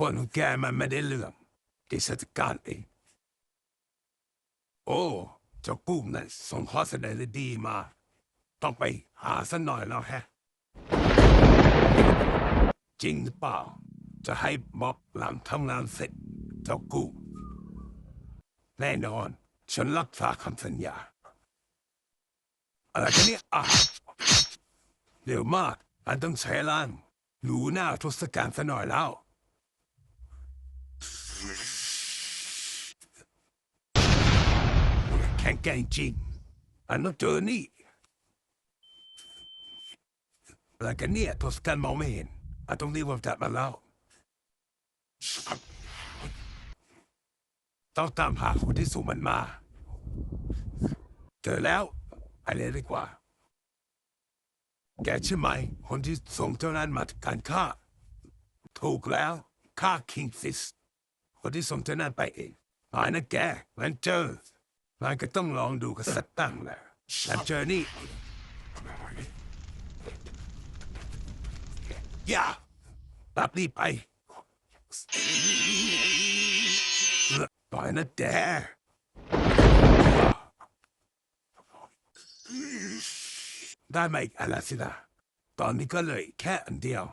คนของแกมันไม่ได้เรื่องที่จัดการเองโอ้เจ้ากุ้งนั่นส่งข้อเสนอดีมาต้องไปหาสักหน่อยแล้วแฮะจริงหรือเปล่าจะให้บ๊อบหลังทำงานเสร็จเจ้ากุ้งแน่นอนฉันรักษาคำสัญญาอะไรกันเนี่ยเร็วมากอันต้องใช้ล้างหนูหน้าทศกัณฐ์ซะหน่อยแล้วแข็งแกร่งจริงอันต้องเจอนี่อะไรกันเนี่ยทศกัณฐ์มองไม่เห็นอันต้องรีบจับมาแล้วต้องตามหาคนที่ส่งมันมาเจอแล้วไปเลยดีกว่าแกใช่ไหมคนที่ส่งเจ้านั้นมาการฆ่าถูกแล้วฆ่าคิงฟิสคนที่ส่งเจ้านั้นไปเองหายนะแกมันเจอมันก็ต้องลองดูกันสักตั้งแหละแต่เจอนี่อย่าตับนี่ไปต่อยนะแกได้ไหมอะไรสินะตอนนี้ก็เลยแค่อันเดียว